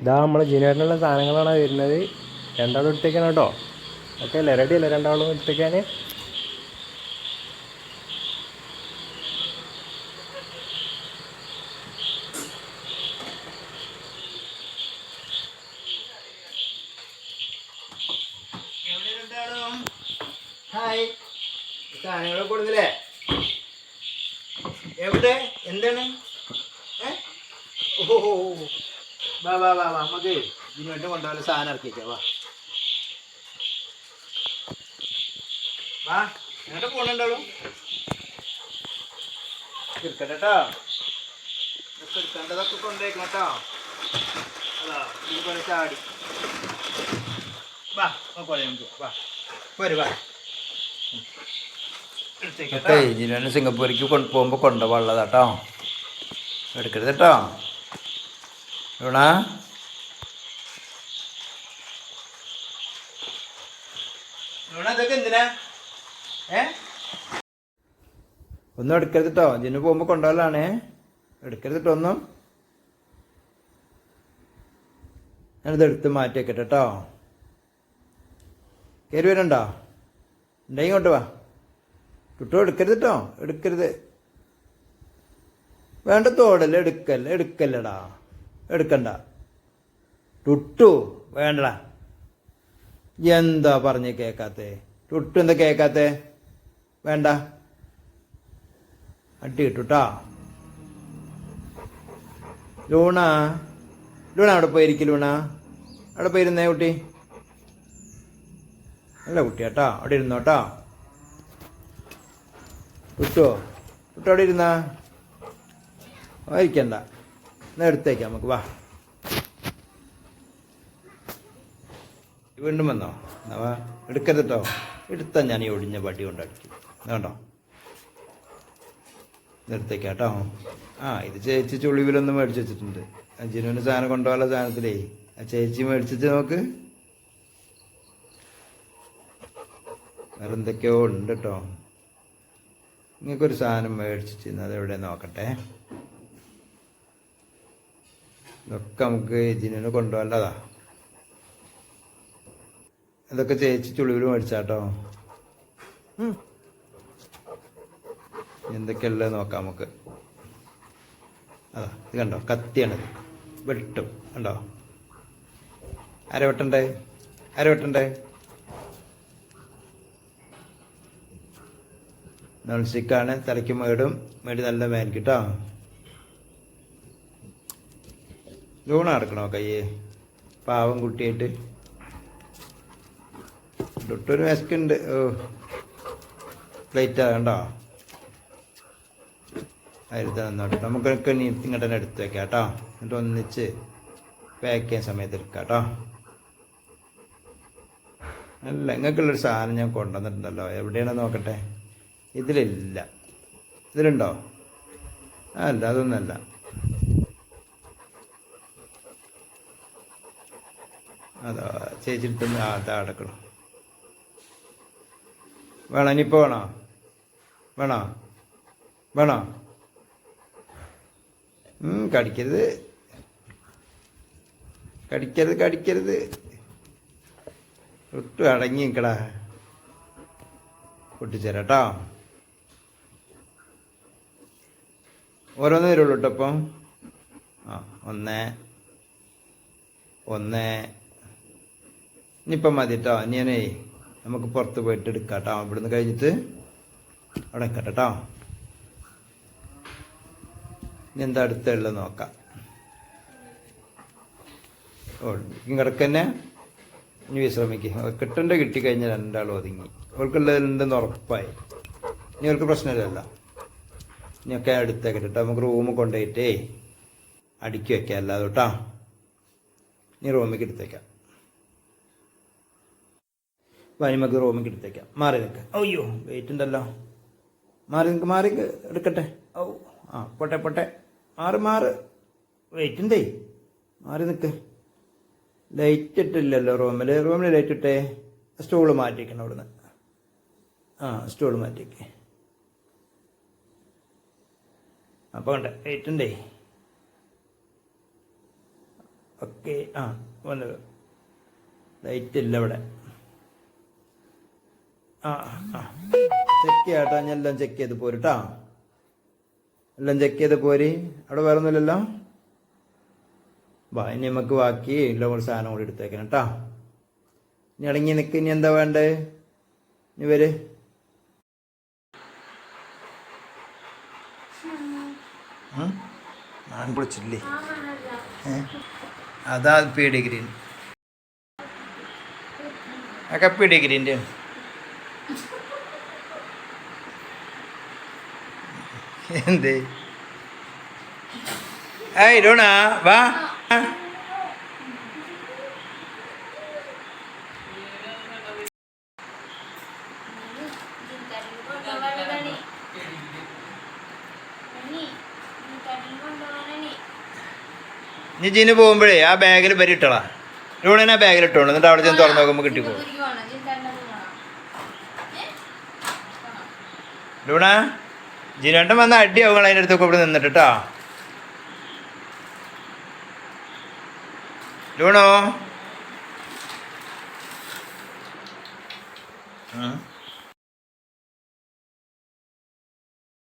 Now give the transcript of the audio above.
ഇതാ നമ്മളെ ജിനേറിനുള്ള സാധനങ്ങളാണ് വരുന്നത്. രണ്ടാളും എടുത്തേക്കാണ് കേട്ടോ. ഓക്കെ അല്ലേ? റെഡി അല്ലേ രണ്ടാളും എടുത്തേക്കാൻ? ഹായ്, സാധനങ്ങളൊക്കെ കൊടുത്തില്ലേ? എവിടെ എന്താണ്? ഓഹോ, വാ വാ വാ വാ, നമുക്ക് ഇങ്ങോട്ട് കൊണ്ടുപോകാൻ സാധനം ഇറക്കിക്കാം. വാ വാ, എങ്ങോട്ട് പോകണുണ്ടാളൂ? എടുക്കട്ടെ കേട്ടോ, എടുക്കേണ്ടതൊക്കെ കൊണ്ടുപോയിക്കണം കേട്ടോ. അതാ ഇത് പോലെ ചാടി വാ, നോക്കോളെ നമുക്ക്. വാ പോര്, വാ. ജിനുവിന് സിംഗപ്പൂർക്ക് പോകുമ്പോൾ കൊണ്ടുപോകാനുള്ളതാ കേട്ടോ. എടുക്കരുത് കേട്ടോ ലൂണ. ലൂണ ഇതൊക്കെ എന്തിനാ? ഒന്നും എടുക്കരുത് കേട്ടോ. ജിനു പോകുമ്പോൾ കൊണ്ടുപോകലാണേ. എടുക്കരുത് കേട്ടോ ഒന്നും. ഞാനിത് എടുത്ത് മാറ്റി വെക്കട്ടെ കേട്ടോ. കയറി വരണ്ടോ? ഉണ്ടെങ്കിൽ ഇങ്ങോട്ട് വാ. കുട്ടോ എടുക്കരുത് കേട്ടോ, എടുക്കരുത്. വേണ്ട തോടല്ലേ, എടുക്കല്ലടാ, എടുക്കണ്ട. ടുട്ടു വേണ്ടടാ. എന്താ പറഞ്ഞ് കേക്കാത്തേ? ടുട്ടു എന്താ കേക്കാത്തേ? വേണ്ട, അട്ടി കിട്ടുട്ടാ. ലൂണ, ലൂണ അവിടെ പോയിരിക്കും. ലൂണ അവിടെ പോയിരുന്നേ കുട്ടി. നല്ല കുട്ടിയാട്ടാ, അവിടെ ഇരുന്നോട്ടാ. ടുട്ടോ, ടുട്ടോ അവിടെ ഇരുന്നാ ഇരിക്കണ്ട. എന്നാ എടുത്തേക്കാം നമുക്ക്. വാ, വീണ്ടും വന്നോ? എന്നാ വാ, എടുക്കരുത് കേട്ടോ. എടുത്താൽ ഞാൻ ഈ ഒടിഞ്ഞ വടി കൊണ്ടടിക്കും. വേണ്ടോ? എടുത്തേക്കാം കേട്ടോ. ഇത് ചേച്ചി ചുളിവിലൊന്നും മേടിച്ച് വെച്ചിട്ടുണ്ട്. ജിനുവിന് സാധനം കൊണ്ടുപോകാനുള്ള സാധനത്തിലേ ആ ചേച്ചി മേടിച്ചിട്ട് നോക്ക്. വേറെ എന്തൊക്കെയോ ഉണ്ട് കേട്ടോ. നിങ്ങൾക്കൊരു സാധനം മേടിച്ചിരുന്നു, അതെവിടെ നോക്കട്ടെ. ഇതൊക്കെ നമുക്ക് ജിനുവിന് കൊണ്ടുപോകേണ്ടതാ. ഇതൊക്കെ ചേച്ചി ചുളിവിൽ മേടിച്ചാട്ടോ. എന്തൊക്കെയല്ലേ നോക്കാം നമുക്ക്. അതാ ഇത് കണ്ടോ, കത്തിയാണിത്. വെട്ടും കണ്ടോ? ആരെ വെട്ടണ്ടേ? ആരെ വെട്ടണ്ടേ? നോൺ സ്റ്റിക്കാണ്. തലയ്ക്ക് മേടി നല്ല മേനിക്കിട്ടോ. ലൂണ നടക്കണോ കയ്യേ? പാവം കുട്ടിയായിട്ട്. തൊട്ടൊരു വിശക്കുണ്ട്. പ്ലേറ്റാ കണ്ടോ? ആയിരത്തി നന്നോട്ടെ. നമുക്കൊക്കെ ഇങ്ങോട്ട് തന്നെ എടുത്ത് വെക്കാം കേട്ടോ. എന്നിട്ട് ഒന്നിച്ച് പാക്ക് ചെയ്യാൻ സമയത്ത് എടുക്കാം കേട്ടോ. അല്ല, നിങ്ങൾക്കുള്ളൊരു സാധനം ഞാൻ കൊണ്ടുവന്നിട്ടുണ്ടല്ലോ. എവിടെയാണോ നോക്കട്ടെ. ഇതിലില്ല. ഇതിലുണ്ടോ? അല്ല, അതൊന്നല്ല. അതാ ചേച്ചിട്ട് അതാ അടക്കണം. വേണോ? ഇനിയിപ്പോൾ വേണോ? വേണോ? വേണോ? കടിക്കരുത്, കടിക്കരുത്, കടിക്കരുത്. ഒട്ടും അടങ്ങി നിൽക്കടാ. പൊട്ടിച്ചേരാട്ടോ. ഓരോന്ന് വരുള്ളൂ കേട്ടോ. അപ്പം ഒന്ന് ഇനിയിപ്പം മതി കേട്ടോ. ഇനിയാനേ നമുക്ക് പുറത്ത് പോയിട്ട് എടുക്കാം കേട്ടോ. ഇവിടുന്ന് കഴിഞ്ഞിട്ട് അവിടെ നിൽക്കട്ടെ കേട്ടോ. ഇനി എന്താ അടുത്തുള്ളത് നോക്കാം. കിടക്കന്നെ. ഇനി വിശ്രമിക്കുക. കിട്ടേണ്ട കിട്ടിക്കഴിഞ്ഞാൽ രണ്ടാളും ഒതുങ്ങി. അവൾക്കുള്ളതുണ്ടെന്ന് ഉറപ്പായി. ഇനി അവൾക്ക് പ്രശ്നമില്ലല്ലോ. ഇനിയൊക്കെ അടുത്തേക്കട്ടെ കേട്ടോ. നമുക്ക് റൂമിൽ കൊണ്ടുപോയിട്ടേ അടുക്കി വയ്ക്കാം. അല്ലാതെ കേട്ടോ. ഇനി റൂമിലേക്ക് എടുത്തേക്കാം. നമുക്ക് റൂമിലേക്ക് എടുത്തേക്കാം. മാറി നിൽക്കാം. അയ്യോ, വെയിറ്റ് ഉണ്ടല്ലോ. മാറി നിൽക്ക്, മാറി എടുക്കട്ടെ. പോട്ടെ പോട്ടെ. മാറ്. വെയിറ്റ് ഉണ്ടേ. മാറി നിൽക്ക്. ലൈറ്റ് ഇട്ടില്ലല്ലോ റൂമിൽ ലൈറ്റ് ഇട്ടേ. സ്റ്റൂള് മാറ്റിക്കണം അവിടുന്ന്. സ്റ്റൂള് മാറ്റിക്ക്. അപ്പോൾ ഉണ്ട് വെയിറ്റ് ഉണ്ടേ. ഓക്കെ. ആ വന്നത് ലൈറ്റ് ഇല്ല ഇവിടെ. ആ ആ ചെക്ക് ചെയ്യാട്ടോ. ഞാൻ എല്ലാം ചെക്ക് ചെയ്ത് പോരുട്ടാ. എല്ലാം ചെക്ക് ചെയ്ത് പോരി. അവിടെ വേറെ ഒന്നുമില്ലല്ലോ. വാ ഇനി നമുക്ക് ബാക്കി ഉള്ള കുറച്ച് സാധനം കൂടി എടുത്തേക്കണം കേട്ടാ. ഇനി അടങ്ങി നിൽക്ക്. ഇനി എന്താ വേണ്ടേ? ഇനി വര്. ഞാൻ വിളിച്ചില്ലേ? അതാ പീഡിഗ്രീൻ. ഒക്കെ പീഡിഗ്രീൻ്റെ എന്തേ? ഏയ് ഡോണ വാ. ഇനി ജിന് പോകുമ്പോഴേ ആ ബാഗിൽ വരി ഇട്ടളാ. ലൂണേനെ ആ ബാഗിൽ ഇട്ടോണ്ട് എന്നിട്ട് അവിടെ ചെന്ന് തുറന്നു നോക്കുമ്പോൾ കിട്ടിപ്പോ. ലൂണ ജിനേട്ടൻ വന്ന അടിയാവുകൾ അതിൻ്റെ അടുത്തൊക്കെ ഇവിടെ നിന്നിട്ടാ. ലൂണോ